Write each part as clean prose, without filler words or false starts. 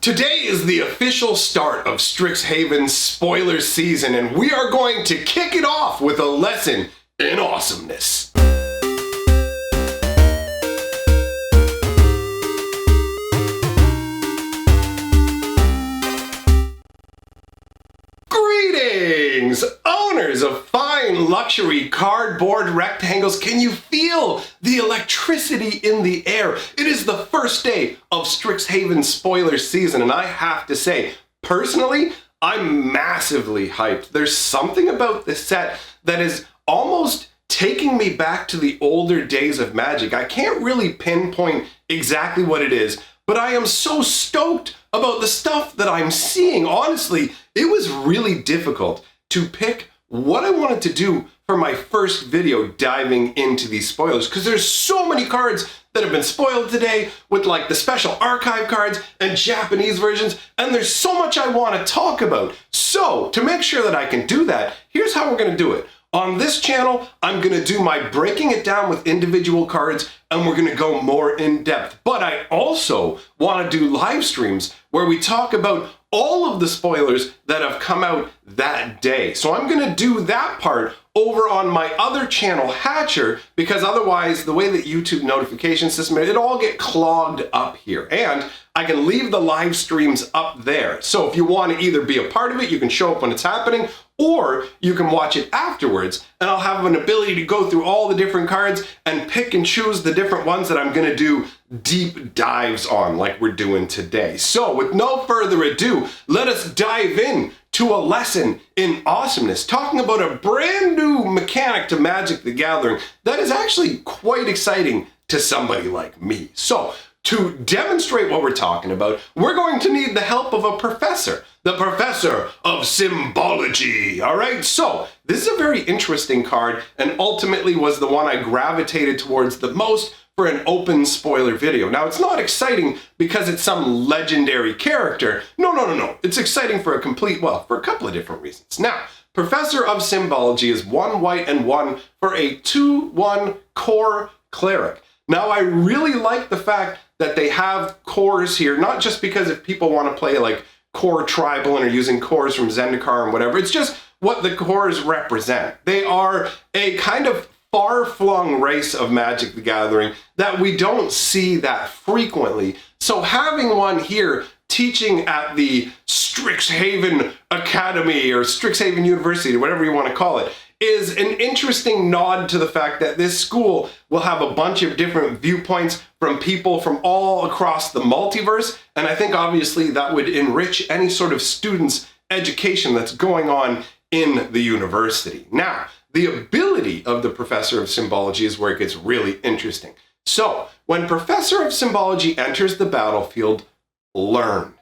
Today is the official start of Strixhaven's spoiler season, and we are going to kick it off with a lesson in awesomeness. Greetings, owners of fine luxury cardboard rectangles. Can you feel the electricity in the air? It is the first day of Strixhaven's spoiler season, and I have to say, personally, I'm massively hyped. There's something about this set that is almost taking me back to the older days of Magic. I can't really pinpoint exactly what it is, but I am so stoked about the stuff that I'm seeing. Honestly, it was really difficult to pick what I wanted to do for my first video diving into these spoilers, because there's so many cards that have been spoiled today with like the special archive cards and Japanese versions, and there's so much I want to talk about. So to make sure that I can do that, here's how we're going to do it. On this channel, I'm going to do my breaking it down with individual cards, and we're going to go more in depth. But I also want to do live streams where we talk about all of the spoilers that have come out that day. So I'm going to do that part over on my other channel, Hatcher, because otherwise the way that YouTube notification system, it all get clogged up here. And I can leave the live streams up there. So if you want to either be a part of it, you can show up when it's happening, or you can watch it afterwards, and I'll have an ability to go through all the different cards and pick and choose the different ones that I'm going to do deep dives on like we're doing today. So with no further ado, let us dive in to a lesson in awesomeness, talking about a brand new mechanic to Magic the Gathering that is actually quite exciting to somebody like me. So to demonstrate what we're talking about, we're going to need the help of a professor, the professor of symbology. All right, so this is a very interesting card and ultimately was the one I gravitated towards the most for an open spoiler video. Now, it's not exciting because it's some legendary character. No. It's exciting for a couple of different reasons. Now, Professor of Symbology is 1 white and 1 for a 2/1 core cleric. Now, I really like the fact that they have cores here, not just because if people want to play like core tribal and are using cores from Zendikar and whatever, it's just what the cores represent. They are a kind of far-flung race of Magic the Gathering that we don't see that frequently. So having one here teaching at the Strixhaven Academy or Strixhaven University, whatever you want to call it, is an interesting nod to the fact that this school will have a bunch of different viewpoints from people from all across the multiverse. And I think obviously that would enrich any sort of student's education that's going on in the university. Now, the ability of the Professor of Symbology is where it gets really interesting. So when Professor of Symbology enters the battlefield, learn.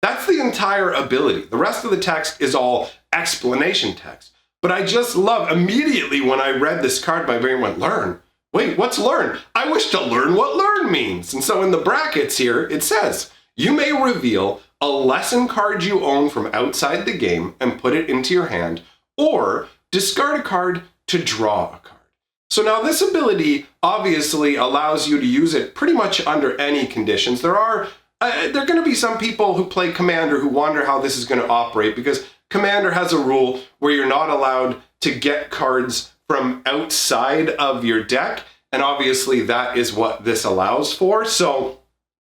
That's the entire ability. The rest of the text is all explanation text. But I just love, immediately when I read this card, my brain went, learn. Wait, what's learn? I wish to learn what learn means. And so in the brackets here, it says, you may reveal a lesson card you own from outside the game and put it into your hand, or discard a card to draw a card. So now this ability obviously allows you to use it pretty much under any conditions. There are going to be some people who play Commander who wonder how this is going to operate, because Commander has a rule where you're not allowed to get cards from outside of your deck, and obviously that is what this allows for. So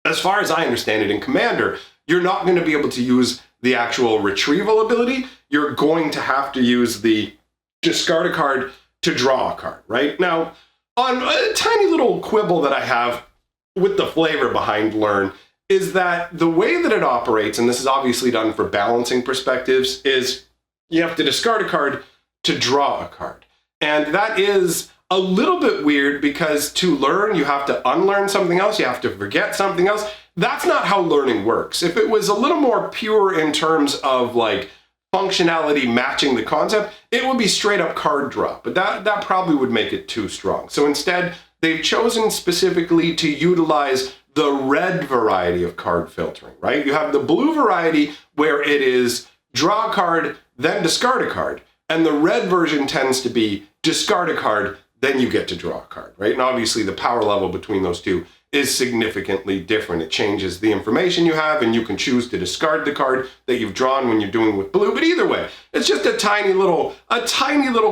as far as I understand it, in Commander, you're not going to be able to use the actual retrieval ability. You're going to have to use the discard a card to draw a card, right? Now, on a tiny little quibble that I have with the flavor behind Learn is that the way that it operates, and this is obviously done for balancing perspectives, is you have to discard a card to draw a card. And that is a little bit weird because to learn, you have to unlearn something else, you have to forget something else. That's not how learning works. If it was a little more pure in terms of like functionality matching the concept, it would be straight up card draw, but that probably would make it too strong. So instead, they've chosen specifically to utilize the red variety of card filtering, right? You have the blue variety where it is draw a card, then discard a card. And the red version tends to be discard a card, then you get to draw a card, right? And obviously the power level between those two is significantly different. It changes the information you have, and you can choose to discard the card that you've drawn when you're doing with blue. But either way, it's just a tiny little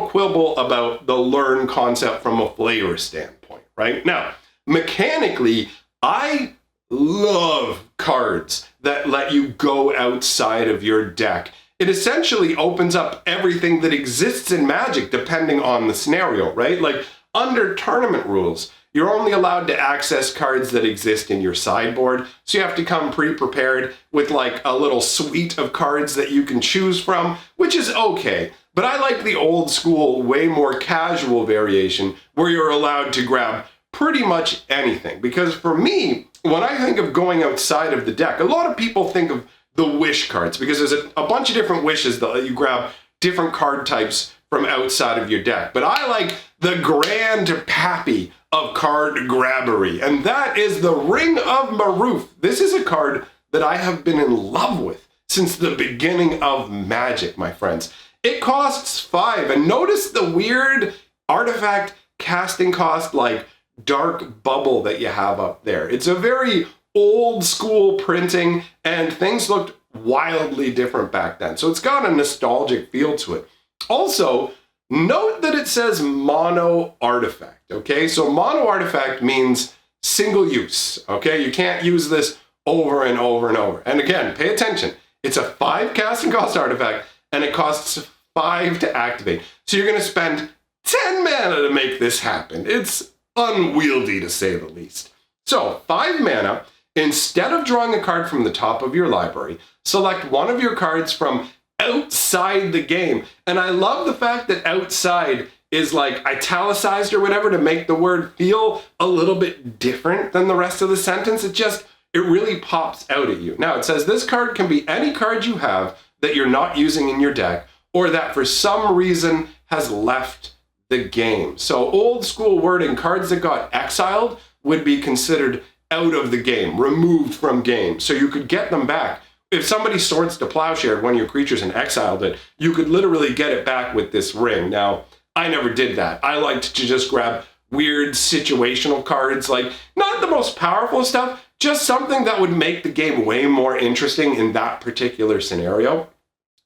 quibble about the learn concept from a flavor standpoint, right? Now, mechanically, I love cards that let you go outside of your deck. It essentially opens up everything that exists in Magic depending on the scenario, right? Like under tournament rules, you're only allowed to access cards that exist in your sideboard. So you have to come pre-prepared with like a little suite of cards that you can choose from, which is okay. But I like the old school, way more casual variation where you're allowed to grab pretty much anything. Because for me, when I think of going outside of the deck, a lot of people think of the wish cards because there's a bunch of different wishes that let you grab different card types from outside of your deck. But I like the grand pappy of card grabbery, and that is the Ring of Maroof. This is a card that I have been in love with since the beginning of Magic, my friends. It costs 5, and notice the weird artifact casting cost, like dark bubble that you have up there. It's a very old school printing, and things looked wildly different back then. So it's got a nostalgic feel to it. Also, note that it says mono artifact, okay? So mono artifact means single use, okay? You can't use this over and over and over. And again, pay attention. It's a 5 casting cost artifact, and it costs 5 to activate. So you're gonna spend 10 mana to make this happen. It's unwieldy to say the least. So 5 mana, instead of drawing a card from the top of your library, select one of your cards from outside the game. And I love the fact that outside is like italicized or whatever to make the word feel a little bit different than the rest of the sentence. It really pops out at you. Now it says this card can be any card you have that you're not using in your deck or that for some reason has left the game. So old school wording, cards that got exiled would be considered out of the game, removed from game. So you could get them back. If somebody Swords to Plowshare one of your creatures and exiled it, you could literally get it back with this ring. Now, I never did that. I liked to just grab weird situational cards, like not the most powerful stuff, just something that would make the game way more interesting in that particular scenario.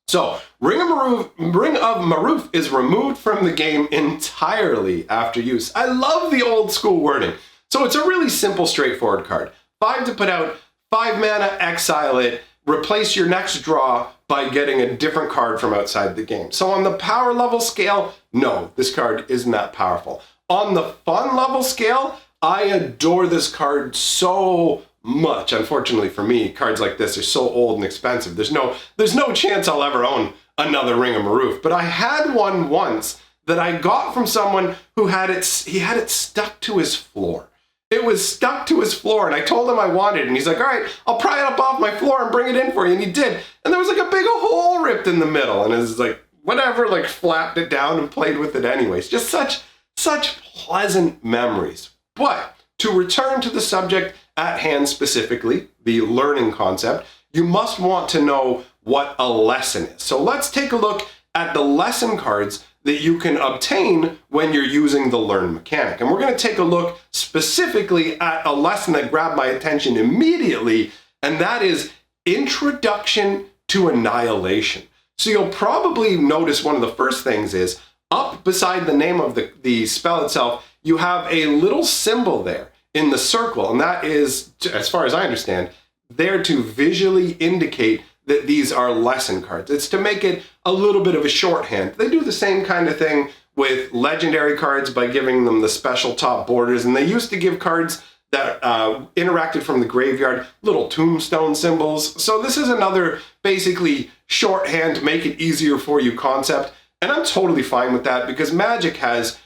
So, Ring of Maroof is removed from the game entirely after use. I love the old school wording. So it's a really simple, straightforward card. 5 to put out, 5 mana, exile it, replace your next draw by getting a different card from outside the game. So on the power level scale, no, this card isn't that powerful. On the fun level scale, I adore this card so much. Unfortunately for me, cards like this are so old and expensive. There's no chance I'll ever own another Ring of Maroof. But I had one once that I got from someone who had it stuck to his floor. It was stuck to his floor, and I told him I wanted it, and he's like, all right, I'll pry it up off my floor and bring it in for you, and he did. And there was like a big hole ripped in the middle, and it was like, whatever, like flapped it down and played with it anyways. Just such pleasant memories. But to return to the subject at hand specifically, the learning concept, you must want to know what a lesson is. So let's take a look at the lesson cards that you can obtain when you're using the learn mechanic. And we're going to take a look specifically at a lesson that grabbed my attention immediately, and that is Introduction to Annihilation. So you'll probably notice one of the first things is up beside the name of the spell itself, you have a little symbol there in the circle, and that is, as far as I understand, there to visually indicate that these are lesson cards. It's to make it a little bit of a shorthand. They do the same kind of thing with legendary cards by giving them the special top borders, and they used to give cards that interacted from the graveyard, little tombstone symbols. So this is another basically shorthand, make it easier for you concept, and I'm totally fine with that because Magic has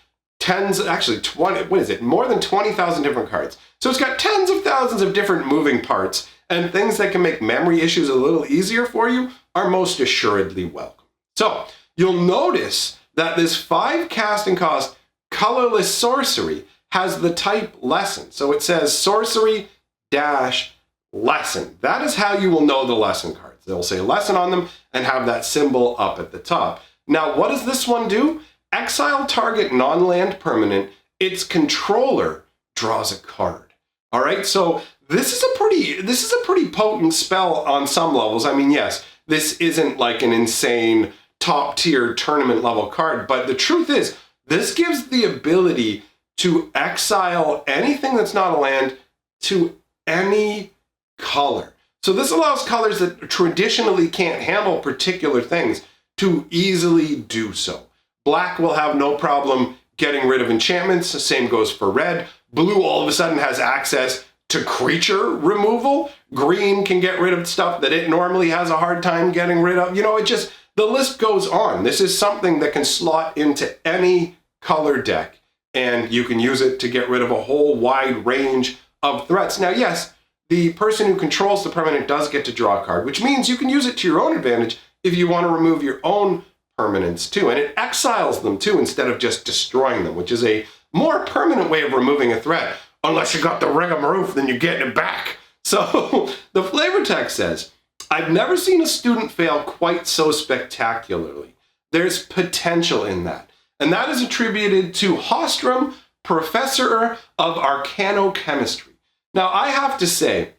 more than 20,000 different cards. So it's got tens of thousands of different moving parts, and things that can make memory issues a little easier for you are most assuredly welcome. So you'll notice that this 5 casting cost colorless sorcery has the type lesson. So it says sorcery dash lesson. That is how you will know the lesson cards. They'll say lesson on them and have that symbol up at the top. Now, what does this one do? Exile target non-land permanent. Its controller draws a card. All right, so this is a pretty potent spell on some levels. I mean, yes, this isn't like an insane top tier tournament level card, but the truth is, this gives the ability to exile anything that's not a land to any color. So this allows colors that traditionally can't handle particular things to easily do so. Black will have no problem getting rid of enchantments. The same goes for red. Blue all of a sudden has access to creature removal. Green can get rid of stuff that it normally has a hard time getting rid of. You know, the list goes on. This is something that can slot into any color deck, and you can use it to get rid of a whole wide range of threats. Now, yes, the person who controls the permanent does get to draw a card, which means you can use it to your own advantage if you want to remove your own permanents too. And it exiles them too instead of just destroying them, which is a more permanent way of removing a threat. Unless you got the rigamaroof, then you're getting it back. So the flavor text says, I've never seen a student fail quite so spectacularly. There's potential in that. And that is attributed to Hostrom, professor of arcanochemistry. Now, I have to say,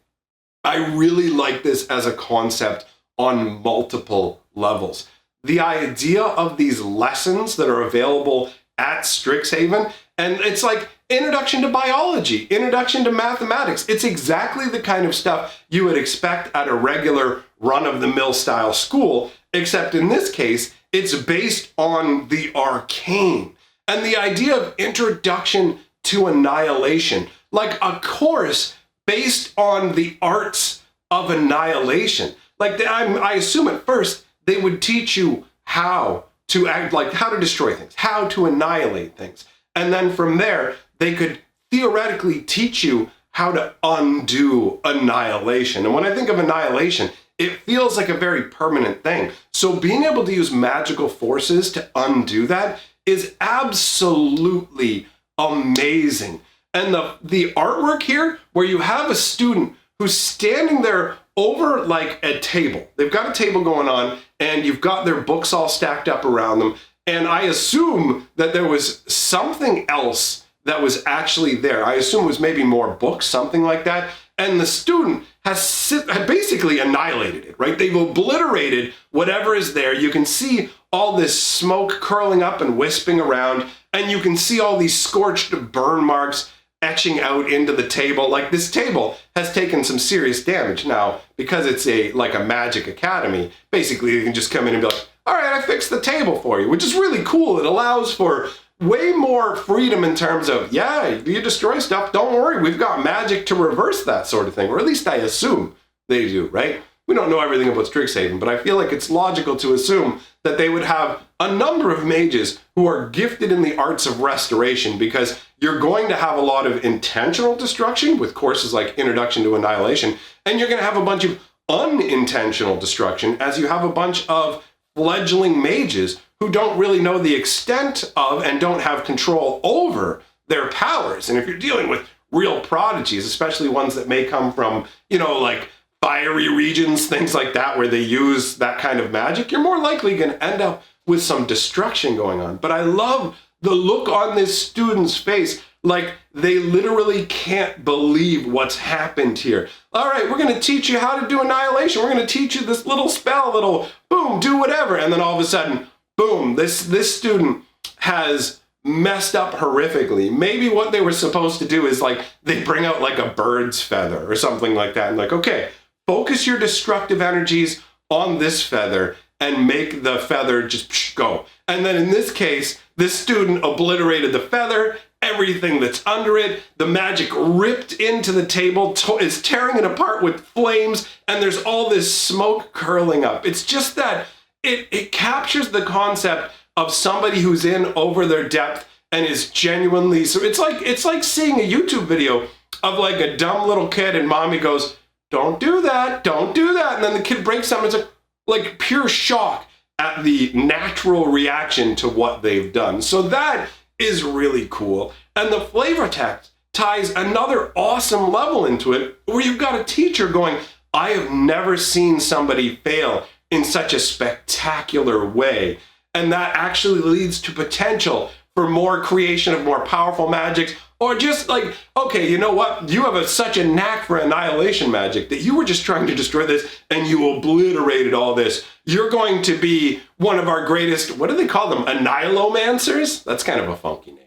I really like this as a concept on multiple levels. The idea of these lessons that are available at Strixhaven, and it's like introduction to biology, introduction to mathematics. It's exactly the kind of stuff you would expect at a regular run-of-the-mill style school, except in this case, it's based on the arcane. And the idea of introduction to annihilation, like a course based on the arts of annihilation. Like I assume at first they would teach you how to act, like how to destroy things, how to annihilate things. And then from there, they could theoretically teach you how to undo annihilation. And when I think of annihilation, it feels like a very permanent thing. So being able to use magical forces to undo that is absolutely amazing. And the artwork here, where you have a student who's standing there over like a table. They've got a table going on, and you've got their books all stacked up around them. And I assume that there was something else that was actually there. I assume it was maybe more books, something like that. And the student had basically annihilated it, right? They've obliterated whatever is there. You can see all this smoke curling up and wisping around, and you can see all these scorched burn marks etching out into the table. Like, this table has taken some serious damage. Now, because it's like a magic academy, basically you can just come in and be like, all right, I fixed the table for you, which is really cool. It allows for way more freedom in terms of, yeah, you destroy stuff, don't worry, we've got magic to reverse that sort of thing. Or at least I assume they do, right? We don't know everything about Strixhaven, but I feel like it's logical to assume that they would have a number of mages who are gifted in the arts of restoration, because you're going to have a lot of intentional destruction with courses like Introduction to Annihilation, and you're going to have a bunch of unintentional destruction as you have a bunch of fledgling mages who don't really know the extent of and don't have control over their powers. And if you're dealing with real prodigies, especially ones that may come from, like fiery regions, things like that, where they use that kind of magic, you're more likely going to end up with some destruction going on. But I love the look on this student's face, like they literally can't believe what's happened here. All right, we're going to teach you how to do annihilation. We're going to teach you this little spell that'll, boom, do whatever. And then all of a sudden, boom, this student has messed up horrifically. Maybe what they were supposed to do is like, they bring out like a bird's feather or something like that. And like, okay, focus your destructive energies on this feather and make the feather just go. And then in this case, this student obliterated the feather, everything that's under it. The magic ripped into the table, is tearing it apart with flames, and there's all this smoke curling up. It's just that it captures the concept of somebody who's in over their depth and is genuinely, so it's like seeing a YouTube video of like a dumb little kid, and mommy goes, don't do that, don't do that. And then the kid breaks something. It's like pure shock at the natural reaction to what they've done. So that is really cool. And the flavor text ties another awesome level into it, where you've got a teacher going, I have never seen somebody fail in such a spectacular way. And that actually leads to potential for more creation of more powerful magics, or just like, okay, you know what? You have such a knack for annihilation magic that you were just trying to destroy this and you obliterated all this. You're going to be one of our greatest, what do they call them? Annihilomancers? That's kind of a funky name.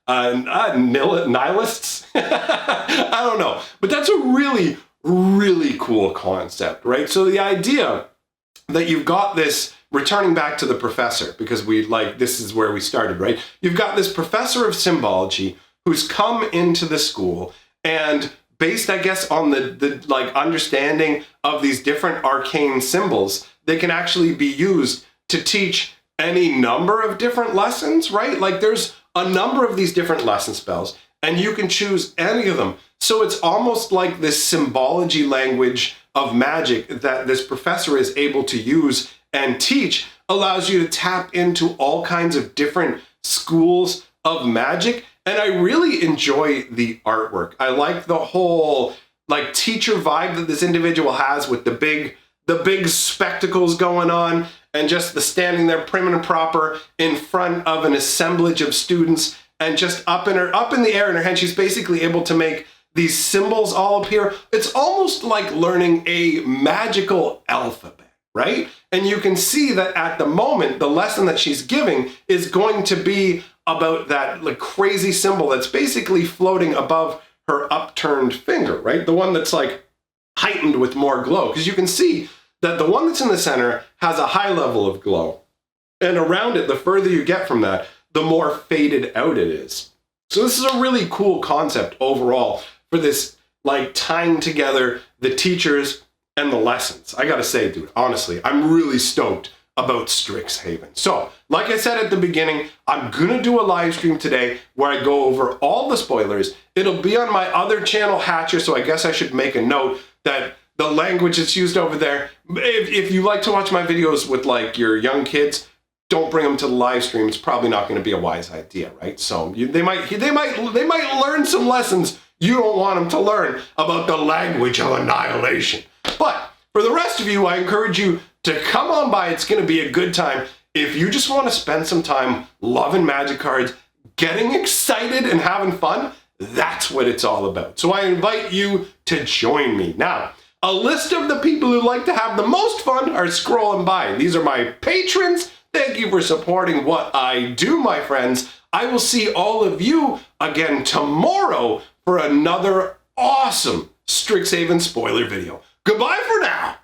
Nihilists? I don't know. But that's a really, really cool concept, right? So the idea that you've got this, returning back to the professor, because this is where we started, right? You've got this professor of symbology who's come into the school and based, I guess, on the understanding of these different arcane symbols, they can actually be used to teach any number of different lessons, right? Like there's a number of these different lesson spells and you can choose any of them. So it's almost like this symbology language of magic that this professor is able to use and teach allows you to tap into all kinds of different schools of magic. And I really enjoy the artwork. I like the whole teacher vibe that this individual has with the big spectacles going on and just the standing there prim and proper in front of an assemblage of students and just up in the air in her hand, she's basically able to make these symbols all appear. It's almost like learning a magical alphabet, right? And you can see that at the moment, the lesson that she's giving is going to be about that crazy symbol that's basically floating above her upturned finger, right? The one that's heightened with more glow. Because you can see that the one that's in the center has a high level of glow. And around it, the further you get from that, the more faded out it is. So this is a really cool concept overall for this tying together the teachers and the lessons. I gotta say, dude, honestly, I'm really stoked about Strixhaven. So, like I said at the beginning, I'm gonna do a live stream today where I go over all the spoilers. It'll be on my other channel, Hatcher, so I guess I should make a note that the language that's used over there, if you like to watch my videos with your young kids, don't bring them to the live stream. It's probably not gonna be a wise idea, right? So they might learn some lessons you don't want them to learn about the language of annihilation. But for the rest of you, I encourage you to come on by. It's going to be a good time. If you just want to spend some time loving magic cards, getting excited and having fun, that's what it's all about. So I invite you to join me. Now, a list of the people who like to have the most fun are scrolling by. These are my patrons. Thank you for supporting what I do, my friends. I will see all of you again tomorrow for another awesome Strixhaven spoiler video. Goodbye for now.